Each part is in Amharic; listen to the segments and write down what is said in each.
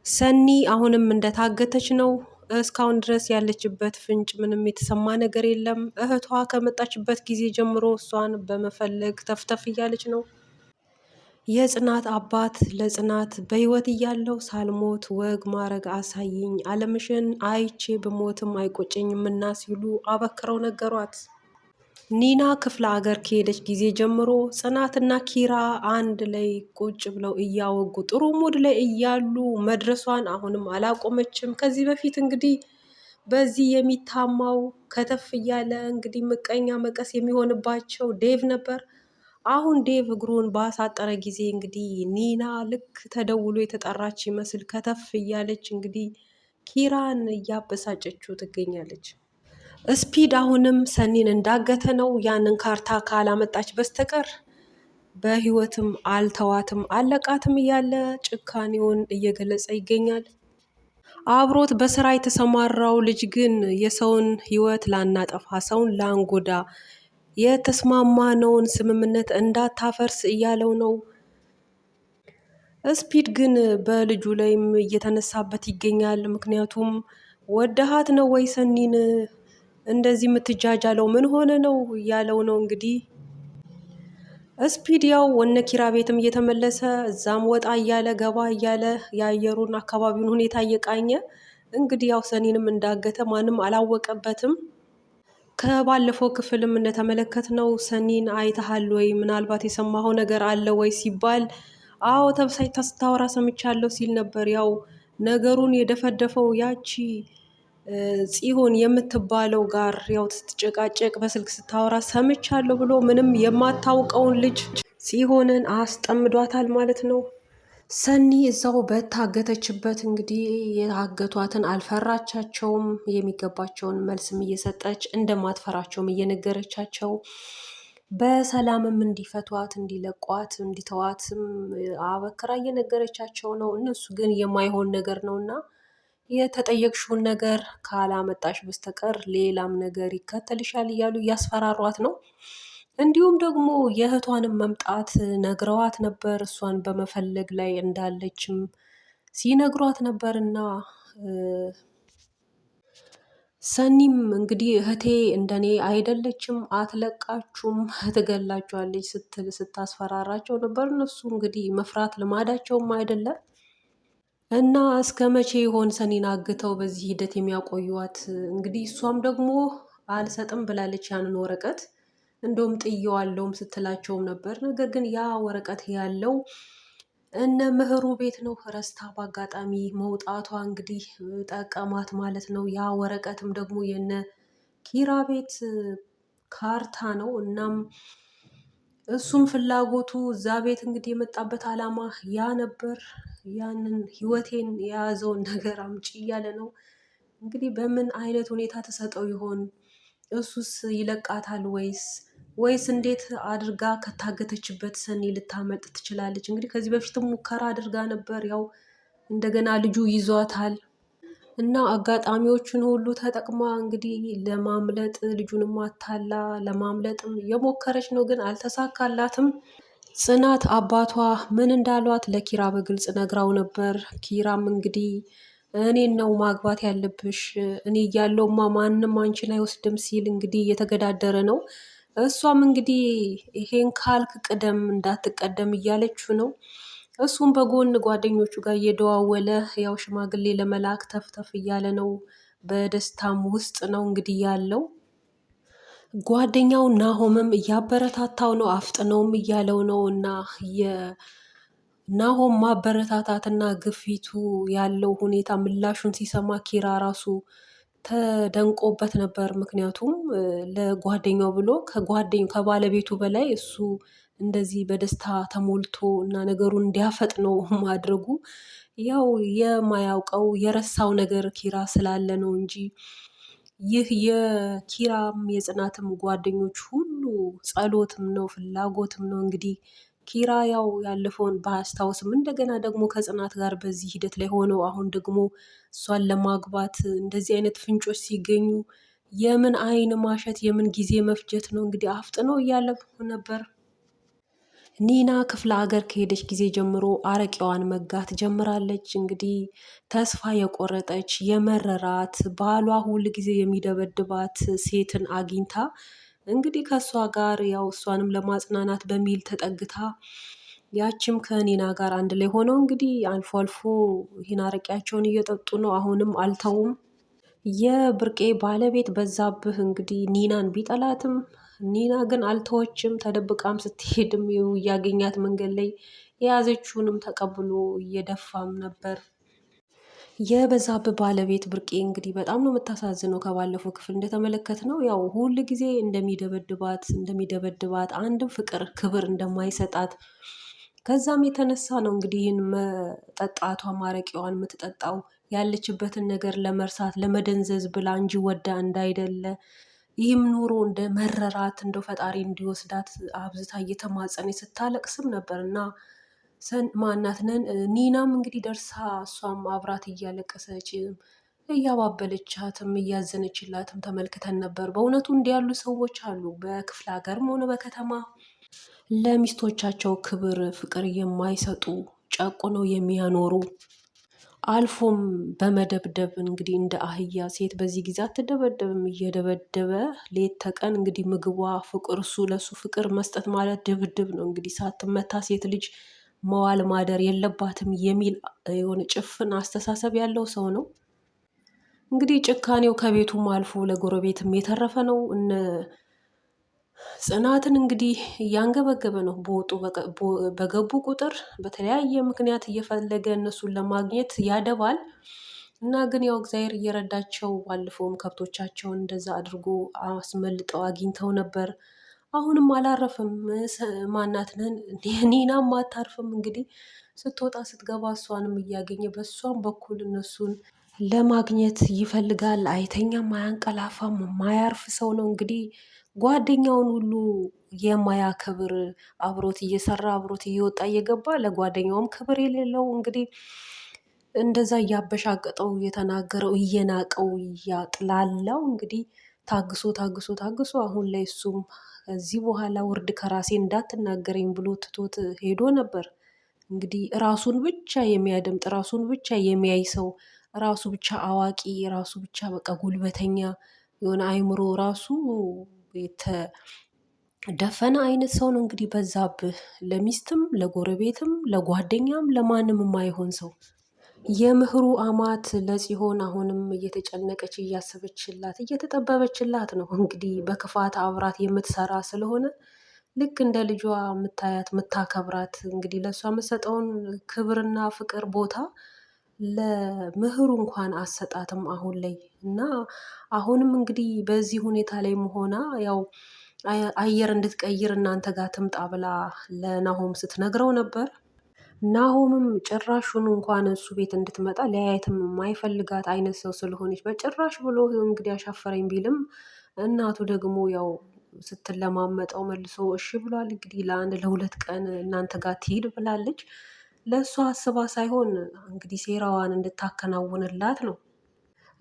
ሰኒ አሁንም እንደታገተች ነው። እስካሁን ድረስ ያለችበት ፍንጭ ምንም የተሰማ ነገር የለም። እህቷ ከመጣችበት ጊዜ ጀምሮ እሷን በመፈለግ ተፍተፍ እያለች ነው። የጽናት አባት ለጽናት በህይወት እያለው ሳልሞት ወግ ማዕረግ አሳይኝ፣ አለምሽን አይቼ ብሞትም አይቆጨኝምና ሲሉ አበክረው ነገሯት። ኒና ክፍለ ሀገር ከሄደች ጊዜ ጀምሮ ጽናትና ኪራ አንድ ላይ ቁጭ ብለው እያወጉ ጥሩ ሙድ ላይ እያሉ መድረሷን አሁንም አላቆመችም። ከዚህ በፊት እንግዲህ በዚህ የሚታማው ከተፍ እያለ እንግዲህ ምቀኛ መቀስ የሚሆንባቸው ዴቭ ነበር። አሁን ዴቭ እግሩን ባሳጠረ ጊዜ እንግዲህ ኒና ልክ ተደውሎ የተጠራች ይመስል ከተፍ እያለች እንግዲህ ኪራን እያበሳጨችው ትገኛለች። ስፒድ አሁንም ሰኒን እንዳገተ ነው። ያንን ካርታ ካላመጣች በስተቀር በህይወትም አልተዋትም አለቃትም እያለ ጭካኔውን እየገለጸ ይገኛል። አብሮት በስራ የተሰማራው ልጅ ግን የሰውን ህይወት ላናጠፋ፣ ሰውን ላንጎዳ፣ የተስማማነውን ስምምነት እንዳታፈርስ እያለው ነው። ስፒድ ግን በልጁ ላይም እየተነሳበት ይገኛል። ምክንያቱም ወደሃት ነው ወይ ሰኒን እንደዚህ የምትጃጃለው ምን ሆነ ነው እያለው ነው። እንግዲህ ስፒድ ያው ወነ ኪራ ቤትም እየተመለሰ እዛም ወጣ እያለ ገባ እያለ የአየሩን አካባቢውን ሁኔታ እየቃኘ እንግዲህ ያው ሰኒንም እንዳገተ ማንም አላወቀበትም። ከባለፈው ክፍልም እንደተመለከትነው ሰኒን አይተሃል ወይ ምናልባት የሰማኸው ነገር አለ ወይ ሲባል አዎ ተብሳጭታ ስታወራ ሰምቻለሁ ሲል ነበር። ያው ነገሩን የደፈደፈው ያቺ ጽዮን የምትባለው ጋር ያው ስትጨቃጨቅ በስልክ ስታወራ ሰምቻለሁ ብሎ ምንም የማታውቀውን ልጅ ጽዮንን አስጠምዷታል ማለት ነው። ሰኒ እዛው በታገተችበት እንግዲህ የታገቷትን አልፈራቻቸውም። የሚገባቸውን መልስም እየሰጠች እንደማትፈራቸውም እየነገረቻቸው በሰላምም እንዲፈቷት፣ እንዲለቋት፣ እንዲተዋትም አበክራ እየነገረቻቸው ነው። እነሱ ግን የማይሆን ነገር ነውና የተጠየቅሽውን ነገር ካላመጣሽ በስተቀር ሌላም ነገር ይከተልሻል እያሉ እያስፈራሯት ነው። እንዲሁም ደግሞ የእህቷንም መምጣት ነግረዋት ነበር። እሷን በመፈለግ ላይ እንዳለችም ሲነግሯት ነበር እና ሰኒም እንግዲህ እህቴ እንደኔ አይደለችም አትለቃችሁም ትገላችኋለች ስትል ስታስፈራራቸው ነበር። እነሱ እንግዲህ መፍራት ልማዳቸውም አይደለም እና እስከ መቼ ይሆን ሰኒን አግተው በዚህ ሂደት የሚያቆዩዋት? እንግዲህ እሷም ደግሞ አልሰጥም ብላለች ያንን ወረቀት እንደውም ጥየዋለሁም ስትላቸውም ነበር። ነገር ግን ያ ወረቀት ያለው እነ ምህሩ ቤት ነው። ረስታ በአጋጣሚ መውጣቷ እንግዲህ ጠቀማት ማለት ነው። ያ ወረቀትም ደግሞ የነ ኪራ ቤት ካርታ ነው። እናም እሱም ፍላጎቱ እዛ ቤት እንግዲህ የመጣበት አላማ ያ ነበር። ያንን ህይወቴን የያዘውን ነገር አምጪ እያለ ነው እንግዲህ። በምን አይነት ሁኔታ ተሰጠው ይሆን? እሱስ ይለቃታል ወይስ እንዴት አድርጋ ከታገተችበት ሰኒ ልታመልጥ ትችላለች? እንግዲህ ከዚህ በፊትም ሙከራ አድርጋ ነበር። ያው እንደገና ልጁ ይዟታል እና አጋጣሚዎችን ሁሉ ተጠቅማ እንግዲህ ለማምለጥ ልጁንም አታላ ለማምለጥም የሞከረች ነው፣ ግን አልተሳካላትም። ጽናት አባቷ ምን እንዳሏት ለኪራ በግልጽ ነግራው ነበር። ኪራም እንግዲህ እኔን ነው ማግባት ያለብሽ፣ እኔ እያለሁማ ማንም አንቺን አይወስድም ሲል እንግዲህ እየተገዳደረ ነው። እሷም እንግዲህ ይሄን ካልክ ቅደም እንዳትቀደም እያለችው ነው። እሱም በጎን ጓደኞቹ ጋር እየደዋወለ ያው ሽማግሌ ለመላክ ተፍተፍ እያለ ነው። በደስታም ውስጥ ነው እንግዲህ ያለው። ጓደኛው ናሆምም እያበረታታው ነው፣ አፍጥነውም እያለው ነው እና የናሆም ማበረታታትና ግፊቱ ያለው ሁኔታ ምላሹን ሲሰማ ኪራ ራሱ ተደንቆበት ነበር። ምክንያቱም ለጓደኛው ብሎ ከባለቤቱ በላይ እሱ እንደዚህ በደስታ ተሞልቶ እና ነገሩን እንዲያፈጥነው ማድረጉ ያው የማያውቀው የረሳው ነገር ኪራ ስላለ ነው እንጂ ይህ የኪራም የጽናትም ጓደኞች ሁሉ ጸሎትም ነው ፍላጎትም ነው። እንግዲህ ኪራ ያው ያለፈውን ባያስታውስም እንደገና ደግሞ ከጽናት ጋር በዚህ ሂደት ላይ ሆነው አሁን ደግሞ እሷን ለማግባት እንደዚህ አይነት ፍንጮች ሲገኙ የምን አይን ማሸት የምን ጊዜ መፍጀት ነው እንግዲህ አፍጥነው እያለ ነበር። ኒና ክፍለ ሀገር ከሄደች ጊዜ ጀምሮ አረቄዋን መጋት ጀምራለች። እንግዲህ ተስፋ የቆረጠች የመረራት ባሏ ሁል ጊዜ የሚደበድባት ሴትን አግኝታ እንግዲህ ከእሷ ጋር ያው እሷንም ለማጽናናት በሚል ተጠግታ ያችም ከኒና ጋር አንድ ላይ ሆነው እንግዲህ አልፎ አልፎ ይህን አረቄያቸውን እየጠጡ ነው። አሁንም አልተውም። የብርቄ ባለቤት በዛብህ እንግዲህ ኒናን ቢጠላትም ኒና ግን አልተወችም። ተደብቃም ስትሄድም ይኸው እያገኛት መንገድ ላይ የያዘችውንም ተቀብሎ እየደፋም ነበር። የበዛብህ ባለቤት ብርቄ እንግዲህ በጣም ነው የምታሳዝነው። ከባለፈው ክፍል እንደተመለከትነው ያው ሁል ጊዜ እንደሚደበድባት አንድም ፍቅር ክብር እንደማይሰጣት ከዛም የተነሳ ነው እንግዲህ ይህን መጠጣቷ ማረቂያዋን የምትጠጣው ያለችበትን ነገር ለመርሳት ለመደንዘዝ ብላ እንጂ ወዳ እንዳይደለ ይህም ኑሮ እንደ መረራት እንደው ፈጣሪ እንዲወስዳት አብዝታ እየተማጸነች ስታለቅስም ነበር እና ማናትነን ኒናም እንግዲህ ደርሳ እሷም አብራት እያለቀሰች እያባበለቻትም እያዘነችላትም ተመልክተን ነበር። በእውነቱ እንዲህ ያሉ ሰዎች አሉ፣ በክፍለ ሀገርም ሆነ በከተማ ለሚስቶቻቸው ክብር ፍቅር የማይሰጡ ጨቁነው የሚያኖሩ አልፎም በመደብደብ እንግዲህ እንደ አህያ ሴት በዚህ ጊዜ አትደበደብም። እየደበደበ ሌት ተቀን እንግዲህ ምግቧ ፍቅር እሱ ለሱ ፍቅር መስጠት ማለት ድብድብ ነው። እንግዲህ ሳትመታ ሴት ልጅ መዋል ማደር የለባትም የሚል የሆነ ጭፍን አስተሳሰብ ያለው ሰው ነው። እንግዲህ ጭካኔው ከቤቱም አልፎ ለጎረቤትም የተረፈ ነው። ጽናትን እንግዲህ እያንገበገበ ነው። በወጡ በገቡ ቁጥር በተለያየ ምክንያት እየፈለገ እነሱን ለማግኘት ያደባል እና ግን ያው እግዚአብሔር እየረዳቸው ባለፈውም ከብቶቻቸውን እንደዛ አድርጎ አስመልጠው አግኝተው ነበር። አሁንም አላረፍም። ማናትነን ኒናም አታርፍም። እንግዲህ ስትወጣ ስትገባ እሷንም እያገኘ በእሷም በኩል እነሱን ለማግኘት ይፈልጋል። አይተኛም፣ አያንቀላፋም፣ የማያርፍ ሰው ነው። እንግዲህ ጓደኛውን ሁሉ የማያከብር አብሮት እየሰራ አብሮት እየወጣ እየገባ ለጓደኛውም ክብር የሌለው እንግዲህ እንደዛ እያበሻቀጠው እየተናገረው እየናቀው እያጥላላው እንግዲህ ታግሶ ታግሶ ታግሶ አሁን ላይ እሱም ከዚህ በኋላ ውርድ ከራሴ እንዳትናገረኝ ብሎ ትቶት ሄዶ ነበር። እንግዲህ ራሱን ብቻ የሚያደምጥ ራሱን ብቻ የሚያይ ሰው ራሱ ብቻ አዋቂ ራሱ ብቻ በቃ ጉልበተኛ የሆነ አይምሮ ራሱ የተደፈነ አይነት ሰው ነው። እንግዲህ በዛብህ ለሚስትም ለጎረቤትም ለጓደኛም ለማንም የማይሆን ሰው። የምህሩ አማት ለጽዮን አሁንም እየተጨነቀች እያሰበችላት እየተጠበበችላት ነው። እንግዲህ በክፋት አብራት የምትሰራ ስለሆነ ልክ እንደ ልጇ የምታያት የምታከብራት እንግዲህ ለእሷ የምትሰጠውን ክብርና ፍቅር ቦታ ለምህሩ እንኳን አሰጣትም አሁን ላይ እና አሁንም እንግዲህ በዚህ ሁኔታ ላይ መሆና ያው አየር እንድትቀይር እናንተ ጋር ትምጣ ብላ ለናሆም ስትነግረው ነበር። ናሆምም ጭራሹን እንኳን እሱ ቤት እንድትመጣ ሊያየትም የማይፈልጋት አይነት ሰው ስለሆነች በጭራሽ ብሎ እንግዲህ አሻፈረኝ ቢልም እናቱ ደግሞ ያው ስትለማመጠው መልሶ እሺ ብሏል። እንግዲህ ለአንድ ለሁለት ቀን እናንተ ጋር ትሂድ ብላለች። ለእሷ አስባ ሳይሆን እንግዲህ ሴራዋን እንድታከናውንላት ነው።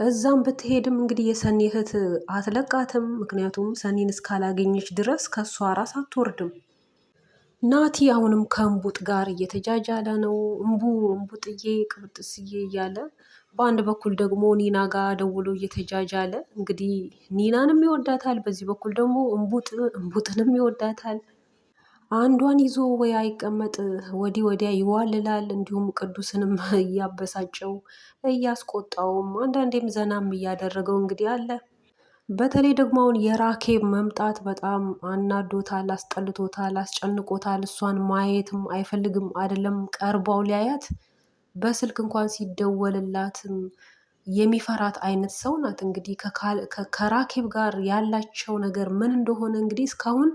እዛም ብትሄድም እንግዲህ የሰኒ እህት አትለቃትም። ምክንያቱም ሰኒን እስካላገኘች ድረስ ከእሷ ራስ አትወርድም። ናቲ አሁንም ከእንቡጥ ጋር እየተጃጃለ ነው። እምቡጥዬ ቅብጥስዬ እያለ በአንድ በኩል ደግሞ ኒና ጋር ደውሎ እየተጃጃለ እንግዲህ ኒናንም ይወዳታል፣ በዚህ በኩል ደግሞ እምቡጥንም ይወዳታል። አንዷን ይዞ ወይ አይቀመጥ ወዲህ ወዲያ ይዋልላል። እንዲሁም ቅዱስንም እያበሳጨው እያስቆጣውም አንዳንዴም ዘናም እያደረገው እንግዲህ አለ። በተለይ ደግሞ አሁን የራኬብ መምጣት በጣም አናዶታል፣ አስጠልቶታል፣ አስጨንቆታል። እሷን ማየትም አይፈልግም። አይደለም ቀርባው ሊያያት በስልክ እንኳን ሲደወልላትም የሚፈራት አይነት ሰው ናት። እንግዲህ ከራኬብ ጋር ያላቸው ነገር ምን እንደሆነ እንግዲህ እስካሁን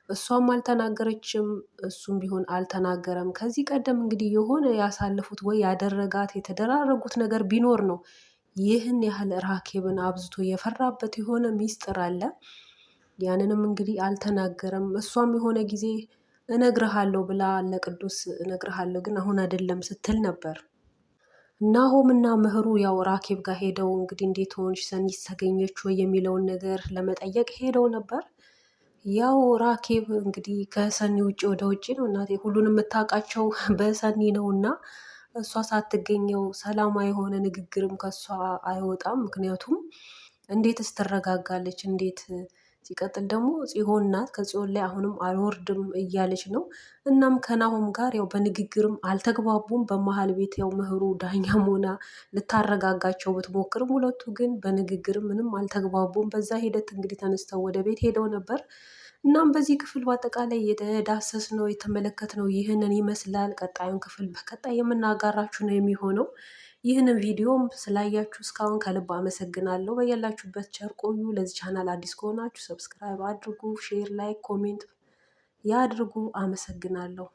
እሷም አልተናገረችም፣ እሱም ቢሆን አልተናገረም። ከዚህ ቀደም እንግዲህ የሆነ ያሳለፉት ወይ ያደረጋት የተደራረጉት ነገር ቢኖር ነው ይህን ያህል ራኬብን አብዝቶ የፈራበት የሆነ ሚስጥር አለ። ያንንም እንግዲህ አልተናገረም። እሷም የሆነ ጊዜ እነግርሃለሁ ብላ ለቅዱስ እነግርሃለሁ ግን አሁን አይደለም ስትል ነበር። ናሆም እና ምህሩ ያው ራኬብ ጋር ሄደው እንግዲህ እንዴት ሆንሽ ሰኒስ ተገኘች ወይ የሚለውን ነገር ለመጠየቅ ሄደው ነበር። ያው ራኬብ እንግዲህ ከሰኒ ውጭ ወደ ውጭ ነው እናቴ ሁሉንም የምታውቃቸው በሰኒ ነው እና እሷ ሳትገኘው ሰላማዊ የሆነ ንግግርም ከእሷ አይወጣም። ምክንያቱም እንዴትስ ትረጋጋለች? እንዴት ሲቀጥል ደግሞ ጽዮን ናት። ከጽዮን ላይ አሁንም አልወርድም እያለች ነው። እናም ከናሆም ጋር ያው በንግግርም አልተግባቡም። በመሀል ቤት ያው ምህሩ ዳኛም ሆና ልታረጋጋቸው ብትሞክርም ሁለቱ ግን በንግግርም ምንም አልተግባቡም። በዛ ሂደት እንግዲህ ተነስተው ወደ ቤት ሄደው ነበር። እናም በዚህ ክፍል በአጠቃላይ የተዳሰስነው የተመለከትነው ይህንን ይመስላል። ቀጣዩን ክፍል በቀጣይ የምናጋራችሁ ነው የሚሆነው። ይህንን ቪዲዮም ስላያችሁ እስካሁን ከልብ አመሰግናለሁ። በያላችሁበት ቸር ቆዩ። ለዚህ ቻናል አዲስ ከሆናችሁ ሰብስክራይብ አድርጉ፣ ሼር፣ ላይክ፣ ኮሜንት ያድርጉ። አመሰግናለሁ።